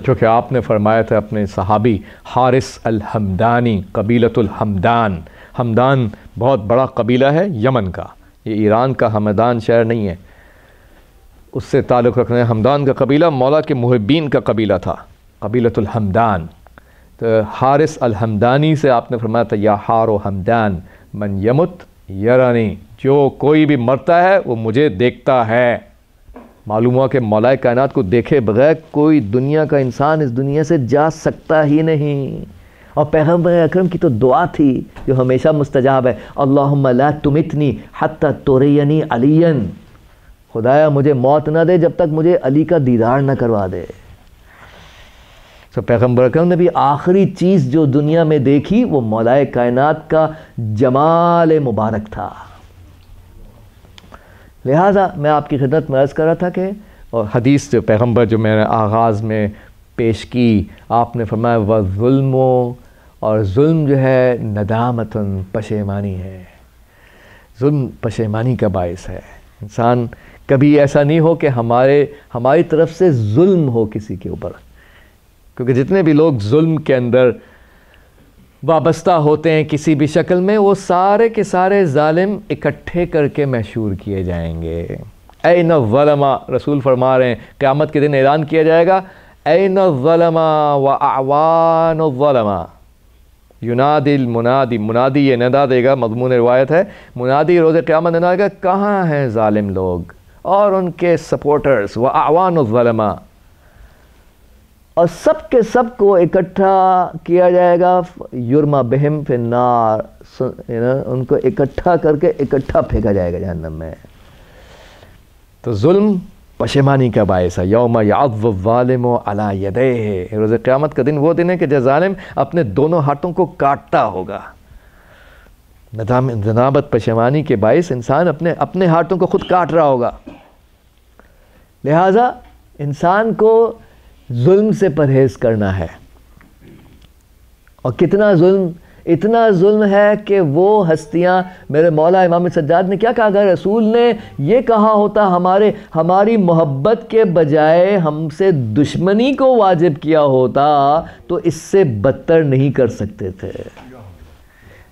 چونکہ آپ نے فرمایا تھا اپنے صحابی حارث الحمدانی، قبیلۃ الحمدان، حمدان بہت بڑا قبیلہ ہے یمن کا، یہ ایران کا ہمدان شہر نہیں ہے، اس سے تعلق رکھنے حمدان کا قبیلہ مولا کے محبین کا قبیلہ تھا، قبیلۃ الحمدان۔ تو حارث الحمدانی سے آپ نے فرمایا تھا یا حار و حمدان من یمت یرانی، جو کوئی بھی مرتا ہے وہ مجھے دیکھتا ہے۔ معلوم ہوا کہ مولا کائنات کو دیکھے بغیر کوئی دنیا کا انسان اس دنیا سے جا سکتا ہی نہیں، اور پیغمبر اکرم کی تو دعا تھی جو ہمیشہ مستجاب ہے، اللہم لا تمتنی حتی ترینی علی، خدایا مجھے موت نہ دے جب تک مجھے علی کا دیدار نہ کروا دے۔ تو پیغمبر اکرم نے بھی آخری چیز جو دنیا میں دیکھی وہ مولا کائنات کا جمال مبارک تھا۔ لہٰذا میں آپ کی خدمت میں عرض کر رہا تھا کہ اور حدیث جو پیغمبر جو میں نے آغاز میں پیش کی، آپ نے فرمایا وَالظُّلْمُ، اور ظلم جو ہے ندامتن، پشیمانی ہے، ظلم پشیمانی کا باعث ہے۔ انسان کبھی ایسا نہیں ہو کہ ہماری طرف سے ظلم ہو کسی کے اوپر، کیونکہ جتنے بھی لوگ ظلم کے اندر وابستہ ہوتے ہیں کسی بھی شکل میں، وہ سارے کے سارے ظالم اکٹھے کر کے محشور کیے جائیں گے۔ این الظلما، رسول فرما رہے ہیں قیامت کے دن اعلان کیا جائے گا این الظلما واعوان الظلما، ینادی المنادی، منادی یہ ندا دے گا، مضمون روایت ہے، منادی روز قیامت ندا دے گا کہاں ہیں ظالم لوگ اور ان کے سپورٹرز، واعوان الظلما، اور سب کے سب کو اکٹھا کیا جائے گا، یرما بہم فی النار، ان کو اکٹھا کر کے اکٹھا پھینکا جائے گا جہنم میں۔ تو ظلم پشیمانی کا باعث ہے، یوم یعض الظالم علی یدیہ، روز قیامت کا دن وہ دن ہے کہ جب ظالم اپنے دونوں ہاتھوں کو کاٹتا ہوگا۔ ندامت پشیمانی کے باعث انسان اپنے ہاتھوں کو خود کاٹ رہا ہوگا۔ لہٰذا انسان کو ظلم سے پرہیز کرنا ہے، اور کتنا ظلم، اتنا ظلم ہے کہ وہ ہستیاں، میرے مولا امام سجاد نے کیا کہا، اگر رسول نے یہ کہا ہوتا ہماری محبت کے بجائے ہم سے دشمنی کو واجب کیا ہوتا تو اس سے بدتر نہیں کر سکتے تھے۔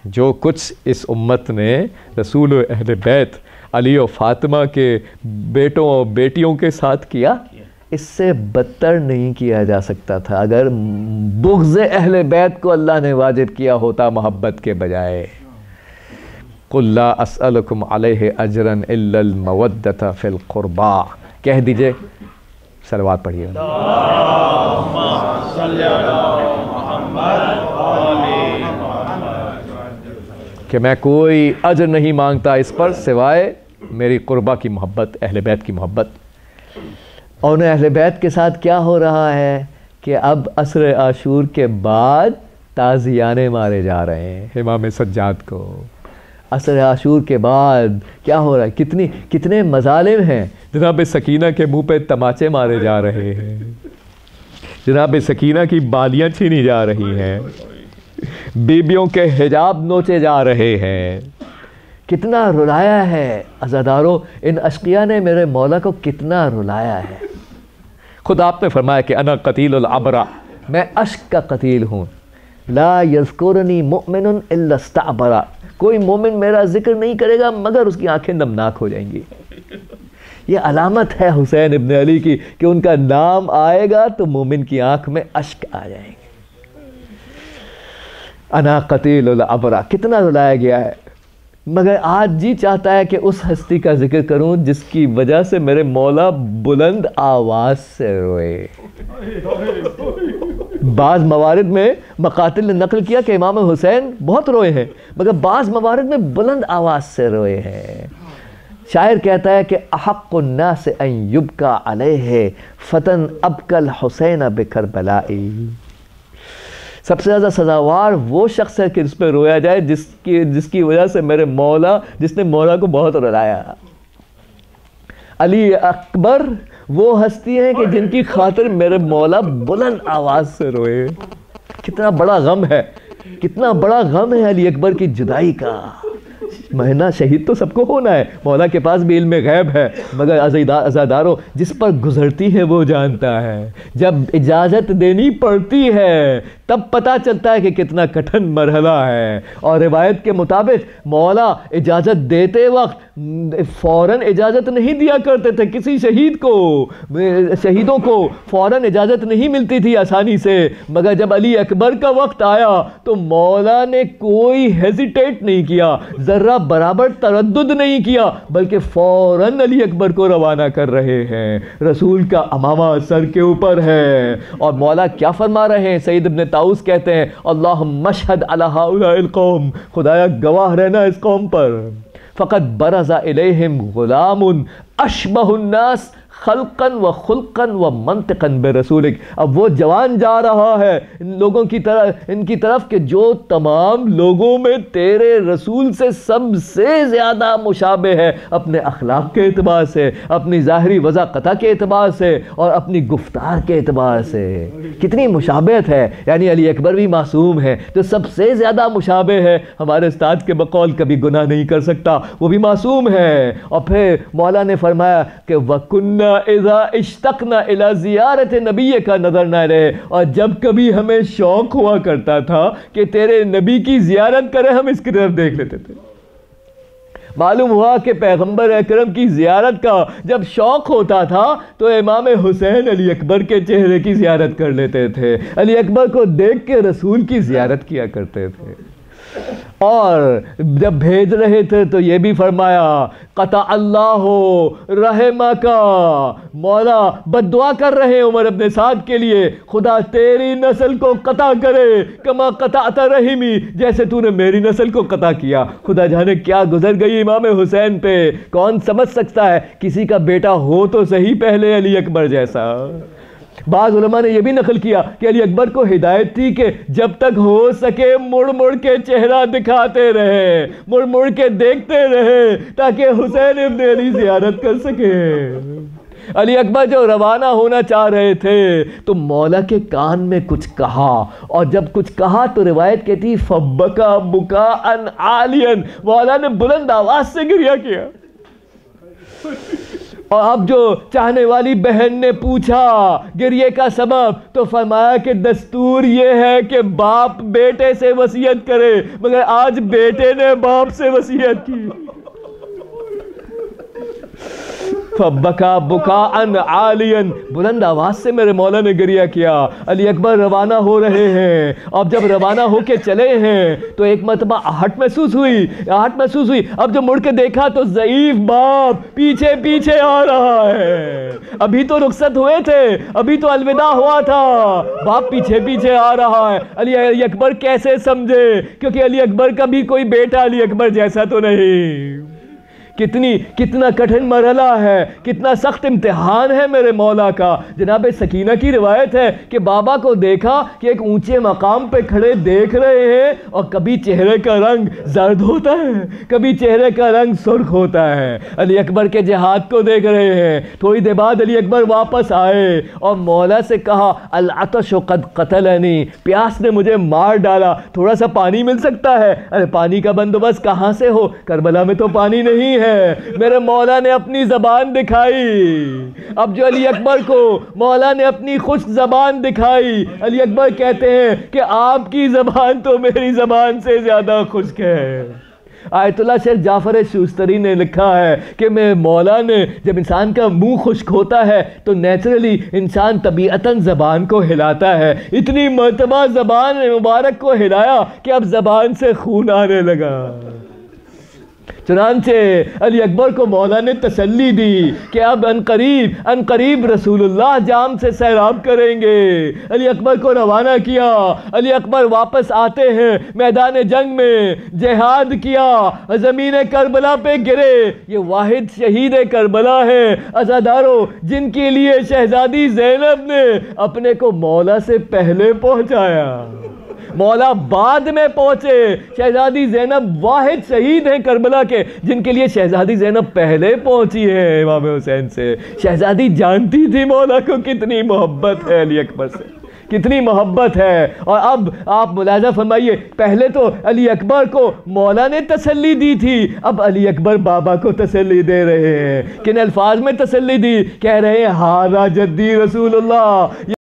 جو کچھ اس امت نے رسول و اہل بیت علی و فاطمہ کے بیٹوں اور بیٹیوں کے ساتھ کیا، اس سے بدتر نہیں کیا جا سکتا تھا اگر بغض اہل بیت کو اللہ نے واجب کیا ہوتا محبت کے بجائے۔ قُلْ لَا أَسْأَلُكُمْ عَلَيْهِ أَجْرًا إِلَّا الْمَوَدَّةَ فِي الْقُرْبَى، کہہ دیجئے، صلوات پڑھیے، اللہم صلی علی محمد کہ میں کوئی اجر نہیں مانگتا اس پر سوائے میری قربہ کی محبت، اہل بیت کی محبت۔ اور انہیں اہل بیت کے ساتھ کیا ہو رہا ہے کہ اب عصر عاشور کے بعد تازیانے مارے جا رہے ہیں امام سجاد کو۔ عصر عاشور کے بعد کیا ہو رہا ہے، کتنے مظالم ہیں، جناب سکینہ کے منہ پہ تماچے مارے جا رہے ہیں، جناب سکینہ کی بالیاں چھینی جا رہی ہیں، بیبیوں کے حجاب نوچے جا رہے ہیں، کتنا رلایا ہے عزادارو، ان اشقیاء نے میرے مولا کو کتنا رلایا ہے۔ خود آپ نے فرمایا کہ انا قتیل العبرہ، میں اشک کا قتیل ہوں، لا یذکرنی مؤمن الا استعبرہ، کوئی مومن میرا ذکر نہیں کرے گا مگر اس کی آنکھیں نمناک ہو جائیں گی۔ یہ علامت ہے حسین ابن علی کی کہ ان کا نام آئے گا تو مومن کی آنکھ میں اشک آ جائیں گے۔ انا قتیل العبرہ، کتنا رلایا گیا ہے، مگر آج جی چاہتا ہے کہ اس ہستی کا ذکر کروں جس کی وجہ سے میرے مولا بلند آواز سے روئے۔ بعض موارد میں مقاتل نے نقل کیا کہ امام حسین بہت روئے ہیں، مگر بعض موارد میں بلند آواز سے روئے ہیں۔ شاعر کہتا ہے کہ احق الناس ان یبکا علیہ فتن ابکى الحسین بکربلائی، سب سے زیادہ سزاوار وہ شخص ہے کہ اس پہ رویا جائے جس کی وجہ سے میرے مولا، جس نے مولا کو بہت رلایا۔ علی اکبر وہ ہستی ہیں کہ جن کی خاطر میرے مولا بلند آواز سے روئے۔ کتنا بڑا غم ہے، کتنا بڑا غم ہے علی اکبر کی جدائی کا۔ مہینہ شہید تو سب کو ہونا ہے، مولا کے پاس بھی علم غیب ہے، مگر عزادارو جس پر گزرتی ہے وہ جانتا ہے۔ جب اجازت دینی پڑتی ہے تب پتہ چلتا ہے کہ کتنا کٹھن مرحلہ ہے۔ اور روایت کے مطابق مولا اجازت دیتے وقت فوراً اجازت نہیں دیا کرتے تھے کسی شہید کو، شہیدوں کو فوراً اجازت نہیں ملتی تھی آسانی سے، مگر جب علی اکبر کا وقت آیا تو مولا نے کوئی ہیزیٹیٹ نہیں کیا، ذرہ برابر تردد نہیں کیا، بلکہ فوراً علی اکبر کو روانہ کر رہے ہیں۔ رسول کا امامہ سر کے اوپر ہے، اور مولا کیا فرما رہے ہیں؟ سعید ابن طاؤس کہتے ہیں اللہم اشہد علی ہؤلاء القوم، خدایا گواہ رہنا اس قوم پر، فقط برز الیہم غلام اشبہ الناس خلقاً و خلقاً و منطقاً برسولک۔ اب وہ جوان جا رہا ہے ان لوگوں کی طرف، ان کی طرف کہ جو تمام لوگوں میں تیرے رسول سے سب سے زیادہ مشابہ ہے، اپنے اخلاق کے اعتبار سے، اپنی ظاہری وضاقتہ کے اعتبار سے، اور اپنی گفتار کے اعتبار سے۔ کتنی مشابہت ہے، یعنی علی اکبر بھی معصوم ہے، جو سب سے زیادہ مشابہ ہے، ہمارے استاد کے بقول کبھی گناہ نہیں کر سکتا، وہ بھی معصوم ہے۔ اور پھر مولا نے فرمایا کہ وَكُنَّا اذا اشتقنا الى زیارت نبی کا نظر نہ رہے، اور جب کبھی ہمیں شوق ہوا کرتا تھا کہ تیرے نبی کی زیارت کریں، ہم اس کی طرف دیکھ لیتے تھے۔ معلوم ہوا کہ پیغمبر اکرم کی زیارت کا جب شوق ہوتا تھا تو امام حسین علی اکبر کے چہرے کی زیارت کر لیتے تھے، علی اکبر کو دیکھ کے رسول کی زیارت کیا کرتے تھے۔ اور جب بھیج رہے تھے تو یہ بھی فرمایا قطع اللہ رحمک، مولا بد دعا کر رہے ہیں عمر ابن سعد کے لیے، خدا تیری نسل کو قطع کرے کما قطعت رحمی، جیسے تو نے میری نسل کو قطع کیا۔ خدا جانے کیا گزر گئی امام حسین پہ، کون سمجھ سکتا ہے؟ کسی کا بیٹا ہو تو صحیح پہلے علی اکبر جیسا۔ بعض علماء نے یہ بھی نقل کیا کہ علی اکبر کو ہدایت تھی کہ جب تک ہو سکے مڑ مڑ کے چہرہ دکھاتے رہے، مڑ مڑ کے دیکھتے رہے، تاکہ حسین ابن علی زیارت کر سکے۔ علی اکبر جو روانہ ہونا چاہ رہے تھے تو مولا کے کان میں کچھ کہا، اور جب کچھ کہا تو روایت کہتی فبکا بکاء عالیا، مولا نے بلند آواز سے گریہ کیا۔ اور اب جو چاہنے والی بہن نے پوچھا گریے کا سبب تو فرمایا کہ دستور یہ ہے کہ باپ بیٹے سے وصیت کرے، مگر آج بیٹے نے باپ سے وصیت کی۔ فَبَكَى بُكَاءً عَالِيًا، بلند آواز سے میرے مولا نے گریہ کیا۔ علی اکبر روانہ ہو رہے ہیں، اب جب روانہ ہو کے چلے ہیں تو ایک مرتبہ آہٹ محسوس ہوئی، اب جب مڑ کے دیکھا تو ضعیف باپ پیچھے پیچھے آ رہا ہے۔ ابھی تو رخصت ہوئے تھے، ابھی تو الوداع ہوا تھا، باپ پیچھے پیچھے آ رہا ہے۔ علی اکبر کیسے سمجھے؟ کیونکہ علی اکبر کا بھی کوئی بیٹا علی اکبر جیسا تو نہیں۔ کتنا کٹھن مرحلہ ہے، کتنا سخت امتحان ہے میرے مولا کا۔ جناب سکینہ کی روایت ہے کہ بابا کو دیکھا کہ ایک اونچے مقام پہ کھڑے دیکھ رہے ہیں، اور کبھی چہرے کا رنگ زرد ہوتا ہے، کبھی چہرے کا رنگ سرخ ہوتا ہے۔ علی اکبر کے جہاد کو دیکھ رہے ہیں۔ تھوڑی دیر بعد علی اکبر واپس آئے اور مولا سے کہا العطش قد قتلنی، پیاس نے مجھے مار ڈالا، تھوڑا سا پانی مل سکتا ہے؟ ارے پانی کا بندوبست کہاں سے ہو، کربلا میں تو پانی نہیں ہے۔ میرے مولا نے اپنی زبان دکھائی۔ اب جو علی اکبر کو مولا نے اپنی خشک زبان دکھائی، علی اکبر کہتے ہیں کہ آپ کی زبان تو میری زبان سے زیادہ خشک ہے۔ آیت اللہ شیخ جعفر شوستری نے لکھا ہے کہ میرے مولا نے جب انسان کا منہ خشک ہوتا ہے تو نیچرلی انسان طبیعتاً زبان کو ہلاتا ہے، اتنی مرتبہ زبان مبارک کو ہلایا کہ اب زبان سے خون آنے لگا۔ چنانچہ علی اکبر کو مولا نے تسلی دی کہ اب ان قریب رسول اللہ جام سے سیراب کریں گے۔ علی اکبر کو روانہ کیا۔ علی اکبر واپس آتے ہیں، میدان جنگ میں جہاد کیا، زمین کربلا پہ گرے۔ یہ واحد شہید کربلا ہے عزادارو جن کے لیے شہزادی زینب نے اپنے کو مولا سے پہلے پہنچایا، مولا بعد میں پہنچے۔ شہزادی زینب واحد شہید ہیں کربلا کے جن کے لیے شہزادی زینب پہلے پہنچی ہے امام حسین سے۔ شہزادی جانتی تھی مولا کو کتنی محبت ہے علی اکبر سے، کتنی محبت ہے. اور اب آپ ملاحظہ فرمائیے، پہلے تو علی اکبر کو مولا نے تسلی دی تھی، اب علی اکبر بابا کو تسلی دے رہے ہیں. کن الفاظ میں تسلی دی؟ کہہ رہے ہیں ہارا جدی رسول اللہ.